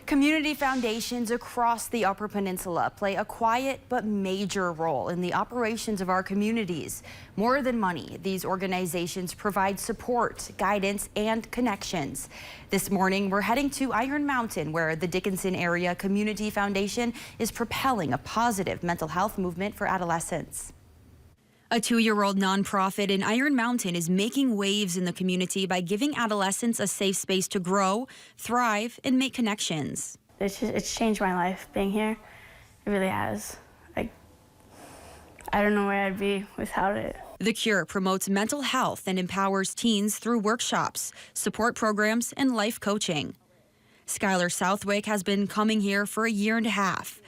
Community foundations across the Upper Peninsula play a quiet but major role in the operations of our communities. More than money, these organizations provide support, guidance, and connections. This morning, we're heading to Iron Mountain, where the Dickinson Area Community Foundation is propelling a positive mental health movement for adolescents. A 2-year-old nonprofit in Iron Mountain is making waves in the community by giving adolescents a safe space to grow, thrive, and make connections. It's changed my life being here. It really has. I don't know where I'd be without it. The Cure promotes mental health and empowers teens through workshops, support programs, and life coaching. Skylar Southwick has been coming here for a year and a half.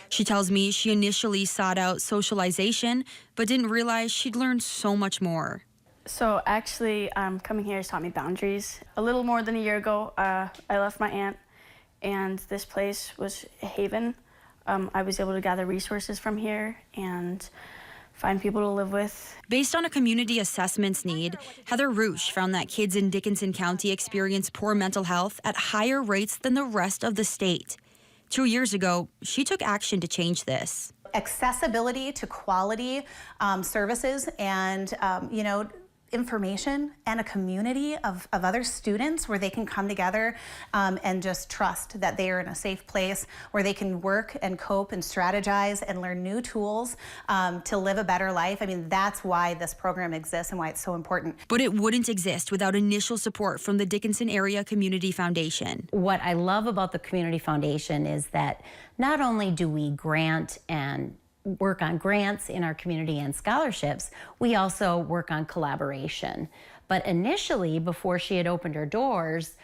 She tells me she initially sought out socialization, but didn't realize she'd learn so much more. So actually, coming here has taught me boundaries. A little more than a year ago, I left my aunt, and this place was a haven. I was able to gather resources from here and find people to live with. Based on a community assessments need, Heather Roosh found that kids in Dickinson County experience poor mental health at higher rates than the rest of the state. 2 years ago, she took action to change this. Accessibility to quality services and, information and a community of other students where they can come together and just trust that they are in a safe place where they can work and cope and strategize and learn new tools to live a better life. I mean, that's why this program exists and why it's so important. But it wouldn't exist without initial support from the Dickinson Area Community Foundation. What I love about the Community Foundation is that not only do we grant and work on grants in our community and scholarships, we also work on collaboration. But initially, before she had opened her doors,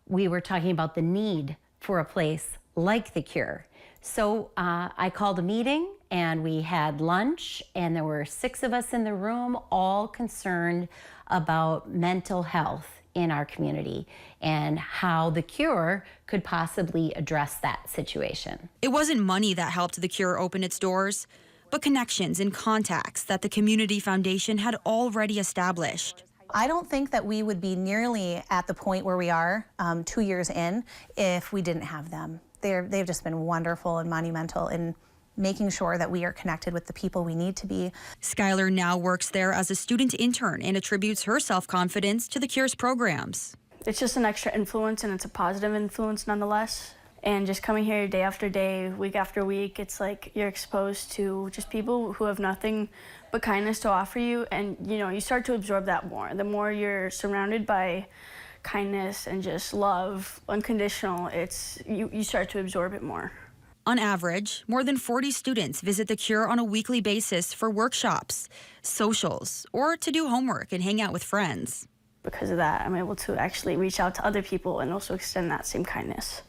we were talking about the need for a place like the Cure. So I called a meeting and we had lunch, and there were 6 of us in the room, all concerned about mental health in our community and how the Cure could possibly address that situation. It wasn't money that helped the Cure open its doors, but connections and contacts that the Community Foundation had already established. I don't think that we would be nearly at the point where we are 2 years in if we didn't have them. They've just been wonderful and monumental in making sure that we are connected with the people we need to be. Skylar now works there as a student intern and attributes her self-confidence to the Cure's programs. It's just an extra influence, and it's a positive influence nonetheless. And just coming here day after day, week after week, it's like you're exposed to just people who have nothing but kindness to offer you, and you start to absorb that more. The more you're surrounded by kindness and just love, unconditional, you start to absorb it more. On average, more than 40 students visit the Cure on a weekly basis for workshops, socials, or to do homework and hang out with friends. Because of that, I'm able to actually reach out to other people and also extend that same kindness.